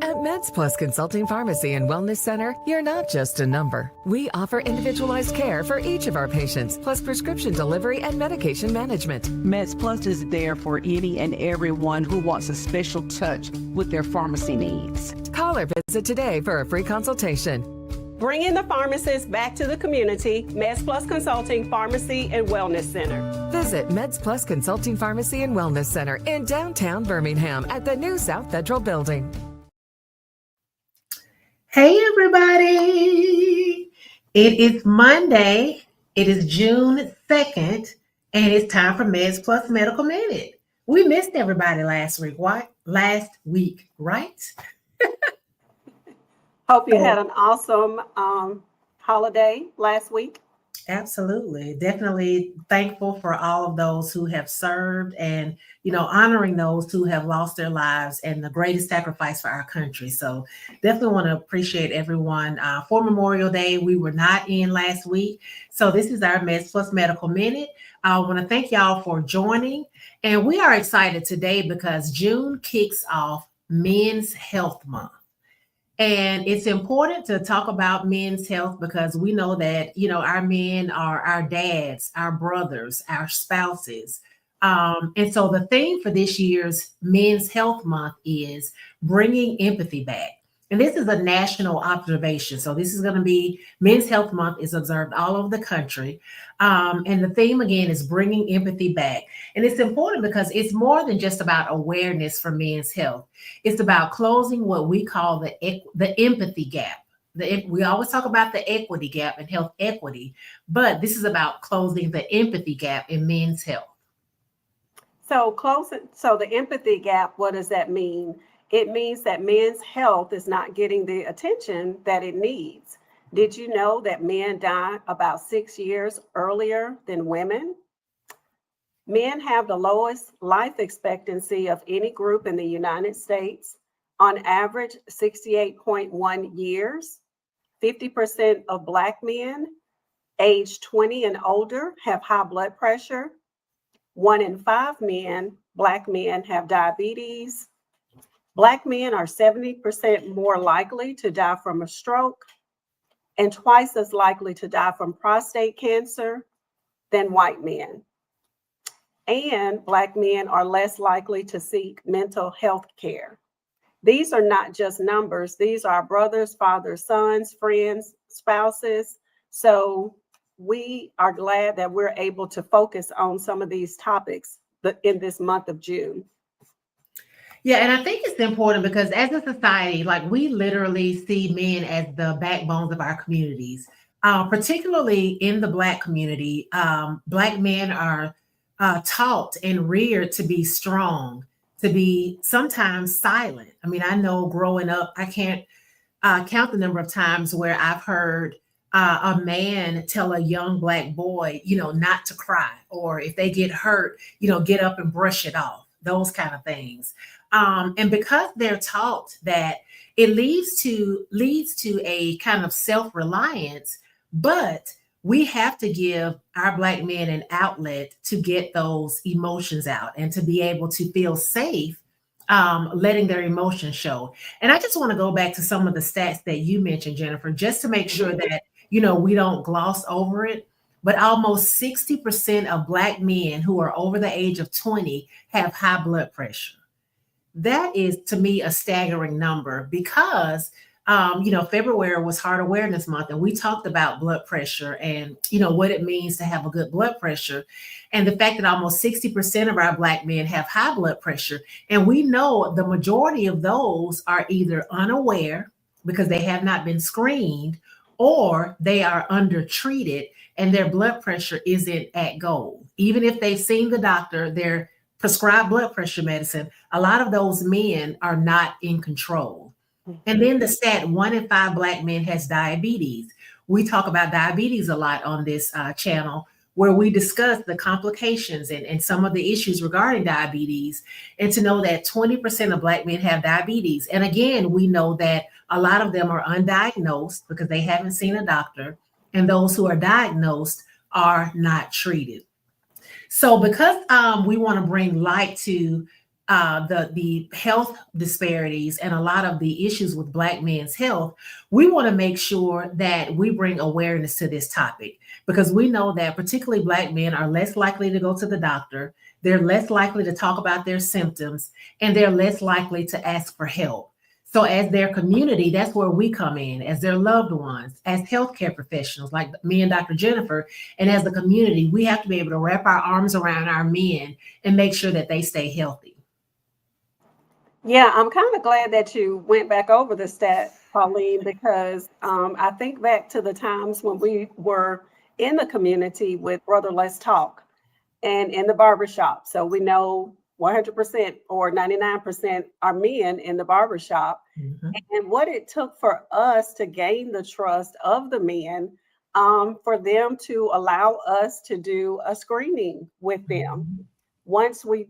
At MedsPLUS Consulting Pharmacy and Wellness Center, you're not just a number. We offer individualized care for each of our patients, plus prescription delivery and medication management. MedsPLUS is there for any and everyone who wants a special touch with their pharmacy needs. Call or visit today for a free consultation. Bringing the pharmacist back to the community, MedsPLUS Consulting Pharmacy and Wellness Center. Visit MedsPLUS Consulting Pharmacy and Wellness Center in downtown Birmingham at the new South Federal Building. Hey everybody, it is Monday, it is June 2nd, and it's time for MedsPLUS Medical Minute. We missed everybody last week, right? Hope you had an awesome holiday last week. Absolutely. Definitely thankful for all of those who have served and, honoring those who have lost their lives and the greatest sacrifice for our country. So definitely want to appreciate everyone. For Memorial Day, we were not in last week. So this is our MedsPLUS Medical Minute. I want to thank y'all for joining. And we are excited today because June kicks off Men's Health Month. And it's important to talk about men's health because we know that, our men are our dads, our brothers, our spouses. And so the theme for this year's Men's Health Month is bringing empathy back. And this is a national observation. So this is going to be Men's Health Month is observed all over the country. And the theme, again, is bringing empathy back. And it's important because it's more than just about awareness for men's health. It's about closing what we call the empathy gap. We always talk about the equity gap and health equity, but this is about closing the empathy gap in men's health. So the empathy gap, what does that mean? It means that men's health is not getting the attention that it needs. Did you know that men die about 6 years earlier than women? Men have the lowest life expectancy of any group in the United States, on average 68.1 years. 50% of Black men aged 20 and older have high blood pressure. 1 in 5 Black men have diabetes. Black men are 70% more likely to die from a stroke and twice as likely to die from prostate cancer than white men. And Black men are less likely to seek mental health care. These are not just numbers. These are brothers, fathers, sons, friends, spouses. So we are glad that we're able to focus on some of these topics in this month of June. Yeah, and I think it's important because as a society, we literally see men as the backbones of our communities, particularly in the Black community. Black men are taught and reared to be strong, to be sometimes silent. I mean, I know growing up, I can't count the number of times where I've heard a man tell a young Black boy, not to cry, or if they get hurt, get up and brush it off, those kind of things. And because they're taught that, it leads to a kind of self-reliance, but we have to give our Black men an outlet to get those emotions out and to be able to feel safe, letting their emotions show. And I just want to go back to some of the stats that you mentioned, Jennifer, just to make sure that, we don't gloss over it. But almost 60% of Black men who are over the age of 20 have high blood pressure. That is, to me, a staggering number because, February was Heart Awareness Month, and we talked about blood pressure and, what it means to have a good blood pressure. And the fact that almost 60% of our Black men have high blood pressure. And we know the majority of those are either unaware because they have not been screened, or they are undertreated and their blood pressure isn't at goal. Even if they've seen the doctor, they're prescribed blood pressure medicine, a lot of those men are not in control. And then the stat, 1 in 5 Black men has diabetes. We talk about diabetes a lot on this channel, where we discuss the complications and some of the issues regarding diabetes, and to know that 20% of Black men have diabetes. And again, we know that a lot of them are undiagnosed because they haven't seen a doctor, and those who are diagnosed are not treated. So because we want to bring light to the health disparities and a lot of the issues with Black men's health, we want to make sure that we bring awareness to this topic, because we know that particularly Black men are less likely to go to the doctor, they're less likely to talk about their symptoms, and they're less likely to ask for help. So as their community, that's where we come in, as their loved ones, as healthcare professionals like me and Dr. Jennifer, and as the community, we have to be able to wrap our arms around our men and make sure that they stay healthy. Yeah, I'm kind of glad that you went back over the stat, Pauline, because I think back to the times when we were in the community with Brother Let's Talk and in the barbershop. So we know 100% or 99% are men in the barbershop. Mhm. And what it took for us to gain the trust of the men, for them to allow us to do a screening with them. Once we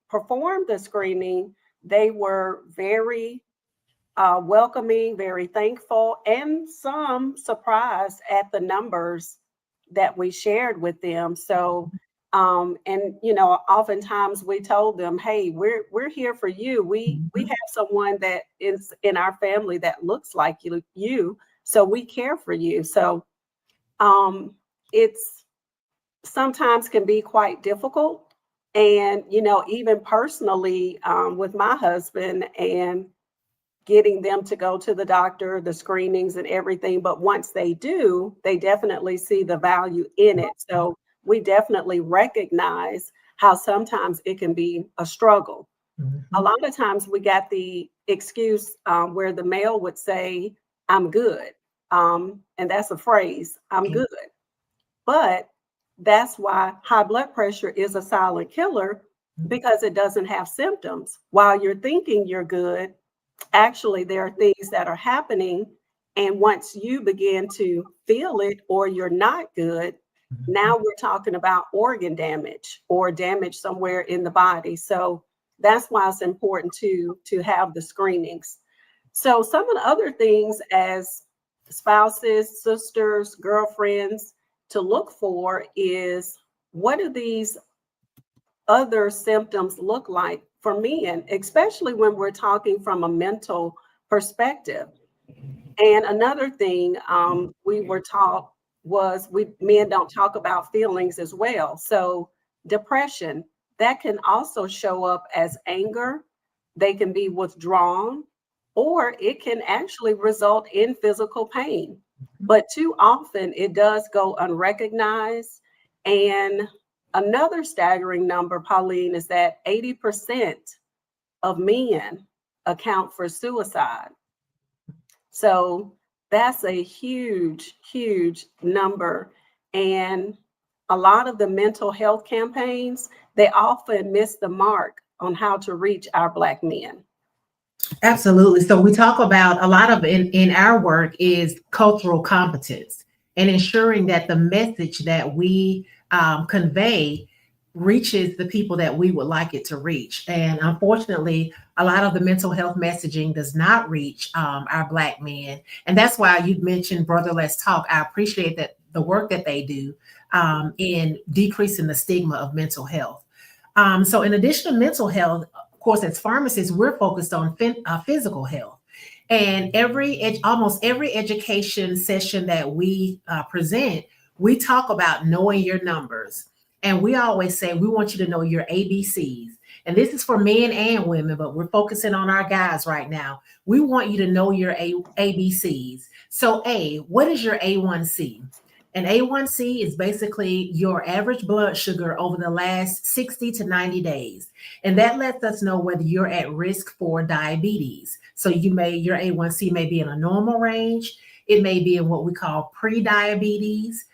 performed the screening, they were very welcoming, very thankful, and some surprised at the numbers that we shared with them. So, and oftentimes we told them, "Hey, we're here for you. We have someone that is in our family that looks like you, so we care for you." So, it's sometimes can be quite difficult. And, even personally, with my husband and getting them to go to the doctor, the screenings and everything. But once they do, they definitely see the value in it. So we definitely recognize how sometimes it can be a struggle. A Mhm. lot of times we got the excuse where the male would say, "I'm good." And that's a phrase, "I'm Okay. good." But that's why high blood pressure is a silent killer, because it doesn't have symptoms. While you're thinking you're good, actually there are things that are happening. And once you begin to feel it or you're not good, now we're talking about organ damage or damage somewhere in the body. So that's why it's important to have the screenings. So some of the other things as spouses, sisters, girlfriends to look for is, what do these other symptoms look like for men, especially when we're talking from a mental perspective. And another thing we were taught was we men don't talk about feelings as well. So depression, that can also show up as anger. They can be withdrawn, or it can actually result in physical pain. But too often it does go unrecognized. And another staggering number, Pauline, is that 80% of men account for suicide. So that's a huge, huge number. And a lot of the mental health campaigns, they often miss the mark on how to reach our Black men. Absolutely. So we talk about a lot of in our work is cultural competence and ensuring that the message that we convey reaches the people that we would like it to reach. And unfortunately, a lot of the mental health messaging does not reach our Black men. And that's why you mentioned Brother Let's Talk. I appreciate that the work that they do in decreasing the stigma of mental health. So in addition to mental health, of course, as pharmacists, we're focused on physical health. And almost every education session that we present, we talk about knowing your numbers. And we always say, we want you to know your ABCs. And this is for men and women, but we're focusing on our guys right now. We want you to know your ABCs. So what is your A1C? An A1C is basically your average blood sugar over the last 60 to 90 days. And that lets us know whether you're at risk for diabetes. So your A1C may be in a normal range. It may be in what we call pre-diabetes,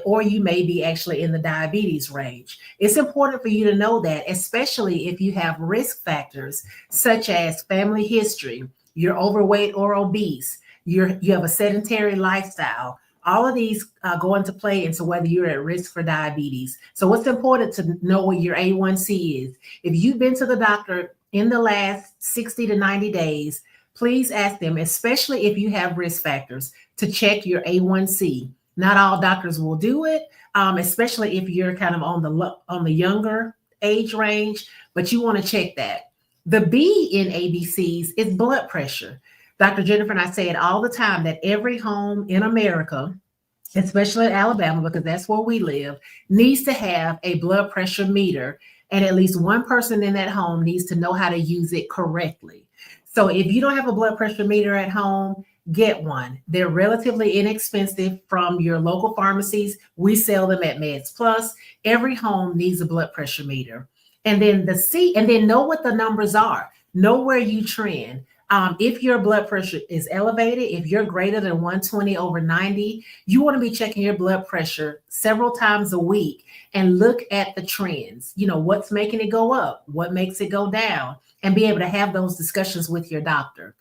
or you may be actually in the diabetes range. It's important for you to know that, especially if you have risk factors such as family history, you're overweight or obese, you have a sedentary lifestyle. All of these go into play into whether you're at risk for diabetes. So what's important to know what your A1C is. If you've been to the doctor in the last 60 to 90 days, please ask them, especially if you have risk factors, to check your A1C. Not all doctors will do it, especially if you're kind of on the younger age range, but you want to check that. The B in ABCs is blood pressure. Dr. Jennifer and I say it all the time that every home in America, especially in Alabama, because that's where we live, needs to have a blood pressure meter, and at least one person in that home needs to know how to use it correctly. So if you don't have a blood pressure meter at home, get one. They're relatively inexpensive from your local pharmacies. We sell them at MedsPLUS. Every home needs a blood pressure meter. And then the C, and then know what the numbers are. Know where you trend. If your blood pressure is elevated, if you're greater than 120/90, you want to be checking your blood pressure several times a week and look at the trends. You know, what's making it go up, what makes it go down, and be able to have those discussions with your doctor.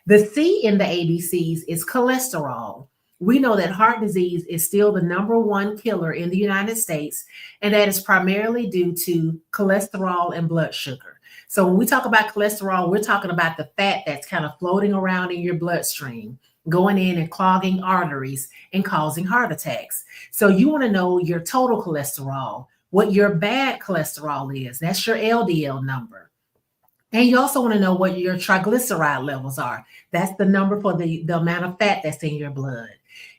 The C in the ABCs is cholesterol. We know that heart disease is still the number one killer in the United States, and that is primarily due to cholesterol and blood sugar. So when we talk about cholesterol, we're talking about the fat that's kind of floating around in your bloodstream, going in and clogging arteries and causing heart attacks. So you want to know your total cholesterol, what your bad cholesterol is. That's your LDL number. And you also want to know what your triglyceride levels are. That's the number for the amount of fat that's in your blood.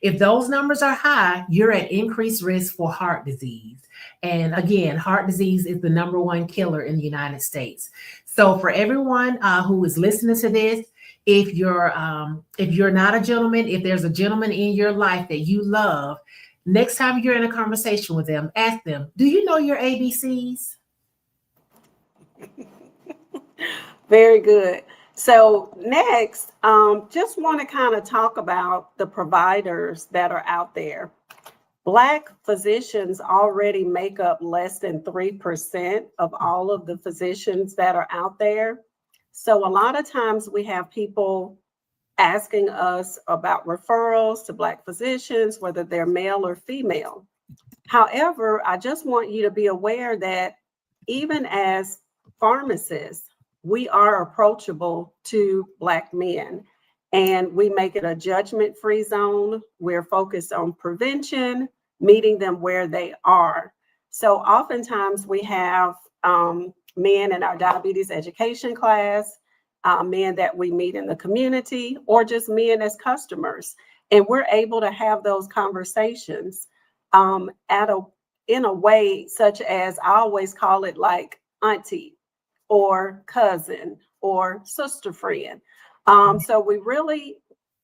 If those numbers are high, you're at increased risk for heart disease. And again, heart disease is the number one killer in the United States. So for everyone who is listening to this, if you're not a gentleman, if there's a gentleman in your life that you love, next time you're in a conversation with them, ask them, do you know your ABCs? Very good. So next, just want to kind of talk about the providers that are out there. Black physicians already make up less than 3% of all of the physicians that are out there. So a lot of times we have people asking us about referrals to Black physicians, whether they're male or female. However, I just want you to be aware that even as pharmacists, we are approachable to Black men, and we make it a judgment-free zone. We're focused on prevention, meeting them where they are. So oftentimes we have men in our diabetes education class, men that we meet in the community, or just men as customers. And we're able to have those conversations in a way such as, I always call it like auntie or cousin or sister friend. So we really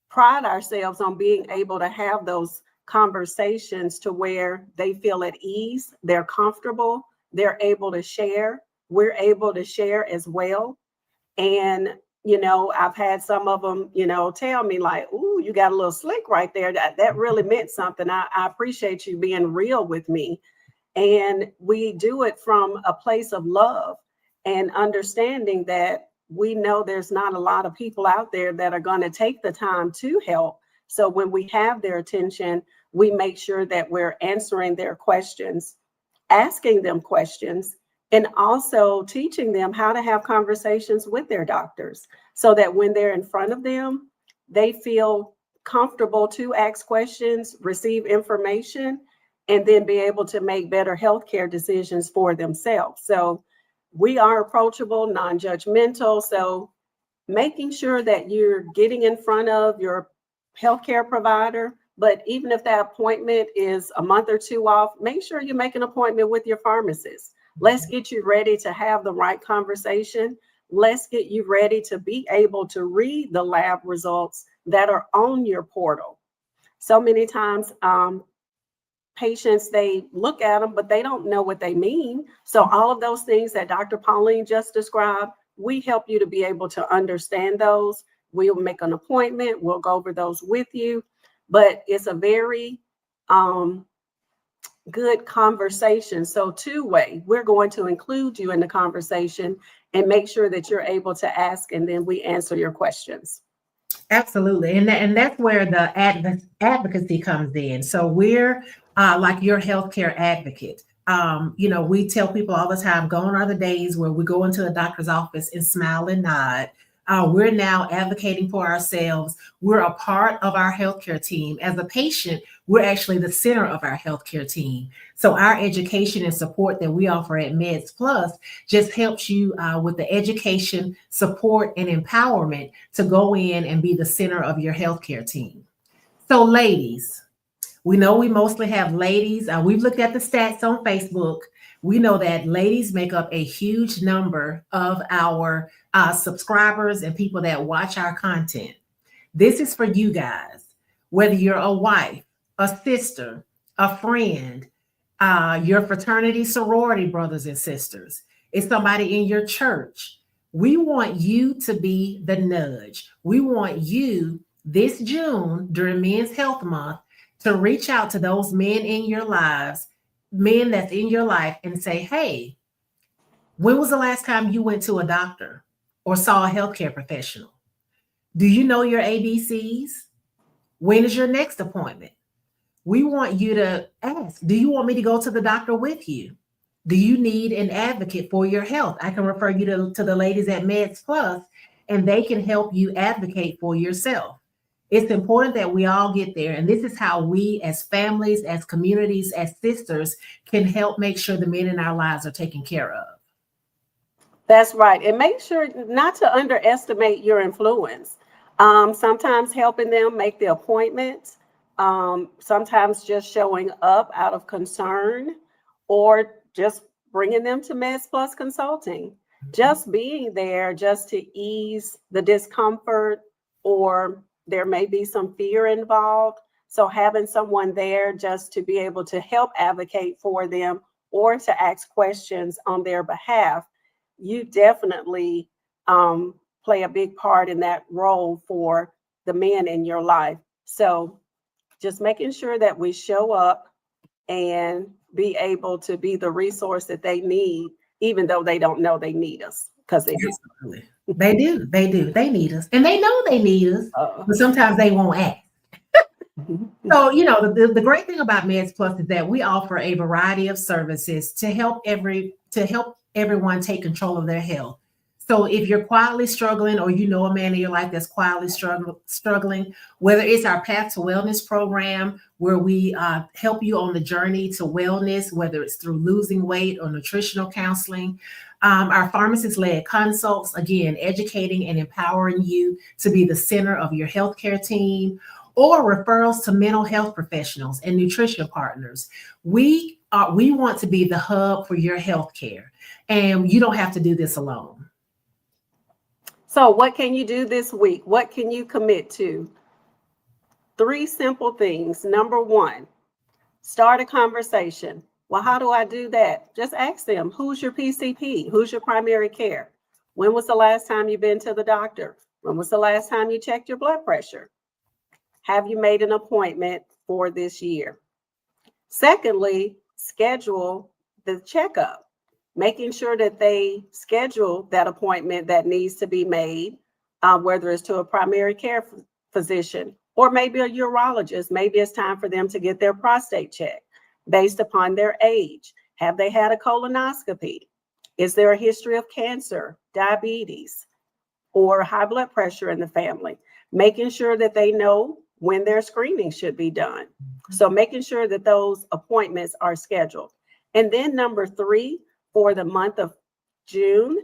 pride ourselves on being able to have those conversations to where they feel at ease, they're comfortable, they're able to share, we're able to share as well. And, you know, I've had some of them, you know, tell me like, ooh, you got a little slick right there. That really meant something. I appreciate you being real with me. And we do it from a place of love and understanding that we know there's not a lot of people out there that are going to take the time to help. So when we have their attention, we make sure that we're answering their questions, asking them questions, and also teaching them how to have conversations with their doctors so that when they're in front of them, they feel comfortable to ask questions, receive information, and then be able to make better healthcare decisions for themselves. So we are approachable, non-judgmental. So making sure that you're getting in front of your healthcare provider, but even if that appointment is a month or two off, make sure you make an appointment with your pharmacist. Let's get you ready to have the right conversation. Let's get you ready to be able to read the lab results that are on your portal. So many times, patients, they look at them, but they don't know what they mean. So all of those things that Dr. Pauline just described, we help you to be able to understand those. We'll make an appointment. We'll go over those with you. But it's a very good conversation. So two-way, we're going to include you in the conversation and make sure that you're able to ask, and then we answer your questions. Absolutely. And that's where the advocacy comes in. So we're like your healthcare advocate. You know, we tell people all the time, gone are the days where we go into a doctor's office and smile and nod. We're now advocating for ourselves. We're a part of our healthcare team. As a patient, we're actually the center of our healthcare team. So our education and support that we offer at Meds Plus just helps you with the education, support, and empowerment to go in and be the center of your healthcare team. So ladies, we know we mostly have ladies. We've looked at the stats on Facebook. We know that ladies make up a huge number of our subscribers and people that watch our content. This is for you guys, whether you're a wife, a sister, a friend, your fraternity, sorority brothers and sisters, it's somebody in your church. We want you to be the nudge. We want you this June during Men's Health Month to reach out to those men in your lives, men that's in your life, and say, hey, when was the last time you went to a doctor or saw a healthcare professional? Do you know your ABCs? When is your next appointment? We want you to ask, do you want me to go to the doctor with you? Do you need an advocate for your health? I can refer you to the ladies at Meds Plus, and they can help you advocate for yourself. It's important that we all get there. And this is how we as families, as communities, as sisters can help make sure the men in our lives are taken care of. That's right. And make sure not to underestimate your influence. Sometimes helping them make the appointments, sometimes just showing up out of concern, or just bringing them to Meds Plus Consulting. Just being there just to ease the discomfort, or there may be some fear involved. So having someone there just to be able to help advocate for them or to ask questions on their behalf, you definitely play a big part in that role for the men in your life. So just making sure that we show up and be able to be the resource that they need, even though they don't know they need us, because they do. They do. They need us. And they know they need us, but sometimes they won't act. So, the great thing about Meds Plus is that we offer a variety of services to help everyone take control of their health. So if you're quietly struggling, or you know a man in your life that's quietly struggling, whether it's our Path to Wellness program, where we help you on the journey to wellness, whether it's through losing weight or nutritional counseling, our pharmacist-led consults, again, educating and empowering you to be the center of your healthcare team, or referrals to mental health professionals and nutrition partners. We want to be the hub for your healthcare, and you don't have to do this alone. So what can you do this week? What can you commit to? 3 simple things. Number 1, start a conversation. Well, how do I do that? Just ask them, who's your PCP? Who's your primary care? When was the last time you've been to the doctor? When was the last time you checked your blood pressure? Have you made an appointment for this year? Secondly, schedule the checkup. Making sure that they schedule that appointment that needs to be made, whether it's to a primary care physician or maybe a urologist. Maybe it's time for them to get their prostate checked based upon their age. Have they had a colonoscopy? Is there a history of cancer, diabetes, or high blood pressure in the family? Making sure that they know when their screening should be done. So making sure that those appointments are scheduled. And then number 3, for the month of June,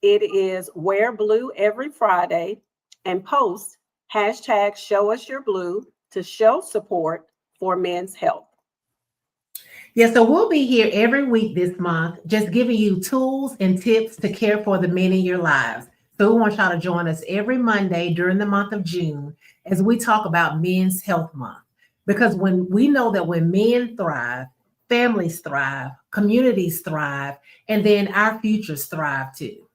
it is wear blue every Friday and post #ShowUsYourBlue to show support for men's health. Yeah, so we'll be here every week this month, just giving you tools and tips to care for the men in your lives. So we want y'all to join us every Monday during the month of June as we talk about Men's Health Month. Because when we know that when men thrive, families thrive, communities thrive, and then our futures thrive too.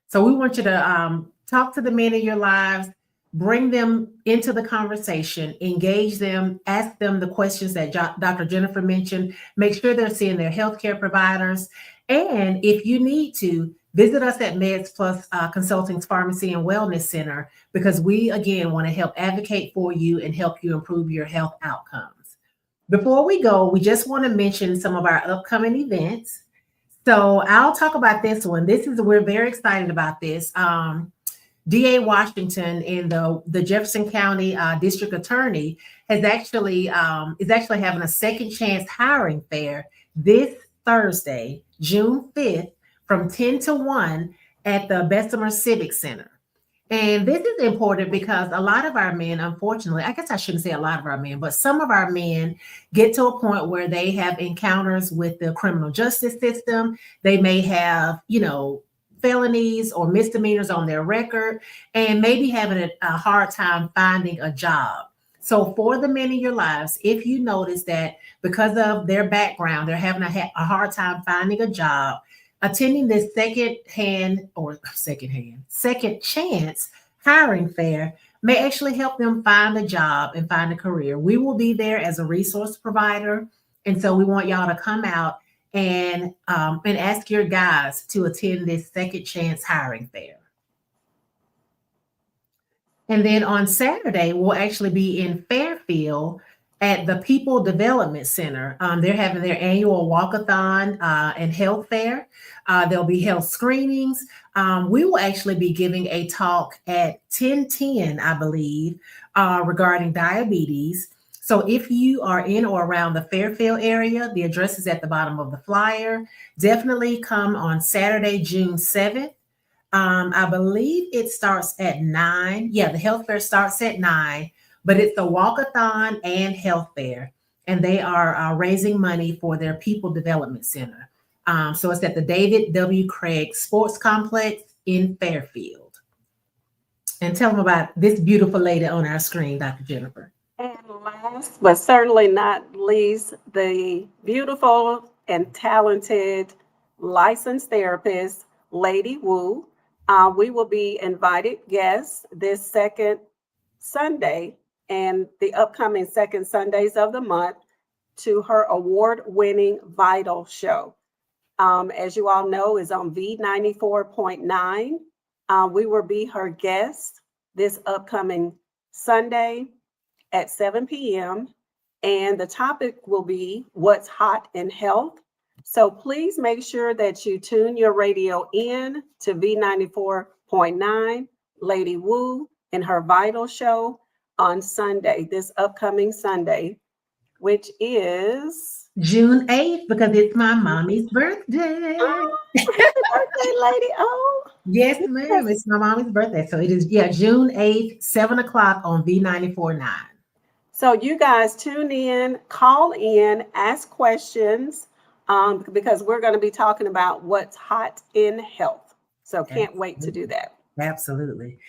So we want you to talk to the men in your lives, bring them into the conversation, engage them, ask them the questions that Dr. Jennifer mentioned, make sure they're seeing their healthcare providers. And if you need to, visit us at Meds Plus Consulting's Pharmacy and Wellness Center, because we, again, want to help advocate for you and help you improve your health outcomes. Before we go, we just want to mention some of our upcoming events. So I'll talk about this one. We're very excited about this. DA Washington and the Jefferson County District Attorney is actually having a second chance hiring fair this Thursday, June 5th, from 10 to 1 at the Bessemer Civic Center. And this is important because a lot of our men, unfortunately, I guess I shouldn't say a lot of our men, but some of our men get to a point where they have encounters with the criminal justice system. They may have, felonies or misdemeanors on their record and maybe having a hard time finding a job. So for the men in your lives, if you notice that because of their background, they're having a hard time finding a job, attending this second chance hiring fair may actually help them find a job and find a career. We will be there as a resource provider. And so we want y'all to come out and ask your guys to attend this second chance hiring fair. And then on Saturday, we'll actually be in Fairfield at the People Development Center. They're having their annual walkathon and health fair. There'll be health screenings. We will actually be giving a talk at 10:10, I believe, regarding diabetes. So if you are in or around the Fairfield area, the address is at the bottom of the flyer. Definitely come on Saturday, June 7th. I believe it starts at 9. Yeah, the health fair starts at 9, but it's a walkathon and health fair. And they are raising money for their People Development Center. So it's at the David W. Craig Sports Complex in Fairfield. And tell them about this beautiful lady on our screen, Dr. Jennifer. And last, but certainly not least, the beautiful and talented licensed therapist, Lady Wu. We will be invited guests this second Sunday and the upcoming second Sundays of the month to her award-winning Vital show. As you all know, is on V94.9. We will be her guest this upcoming Sunday at 7 p.m. And the topic will be what's hot in health. So please make sure that you tune your radio in to V94.9, Lady Wu and her Vital show on Sunday, this upcoming Sunday, which is June 8th, because it's my mommy's birthday. Oh, happy birthday, lady. Oh, yes, ma'am. It's my mommy's birthday. So it is, June 8th, 7 o'clock on V94.9. So you guys tune in, call in, ask questions, because we're going to be talking about what's hot in health. So can't wait to do that. Absolutely.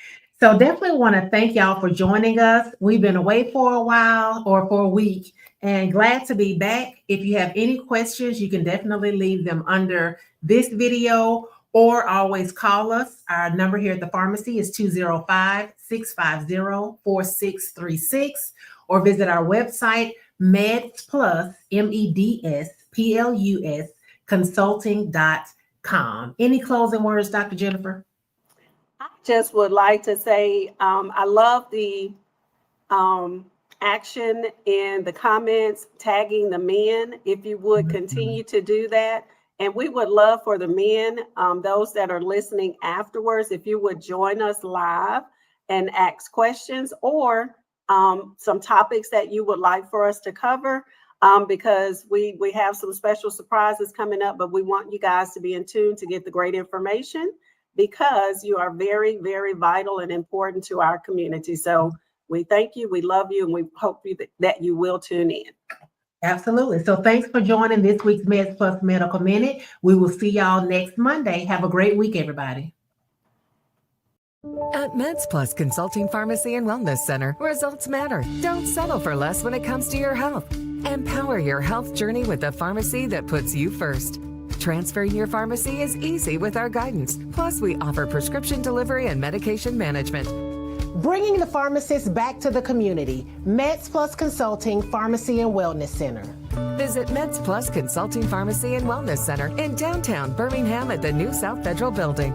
So definitely want to thank y'all for joining us. We've been away for a while or for a week and glad to be back. If you have any questions, you can definitely leave them under this video or always call us. Our number here at the pharmacy is 205-650-4636 or visit our website, MedsPLUS, MEDSPLUS, consulting.com. Any closing words, Dr. Jennifer? I just would like to say I love the action in the comments, tagging the men. If you would continue to do that. And we would love for the men, those that are listening afterwards, if you would join us live and ask questions or some topics that you would like for us to cover, because we have some special surprises coming up, but we want you guys to be in tune to get the great information because you are very, very vital and important to our community. So we thank you, we love you, and we hope that you will tune in. Absolutely. So thanks for joining this week's MedsPLUS Medical Minute. We will see y'all next Monday. Have a great week, everybody. At MedsPLUS Consulting Pharmacy and Wellness Center, results matter. Don't settle for less when it comes to your health. Empower your health journey with a pharmacy that puts you first. Transferring your pharmacy is easy with our guidance. Plus, we offer prescription delivery and medication management. Bringing the pharmacist back to the community. MedsPLUS Consulting Pharmacy and Wellness Center. Visit MedsPLUS Consulting Pharmacy and Wellness Center in downtown Birmingham at the new South Federal Building.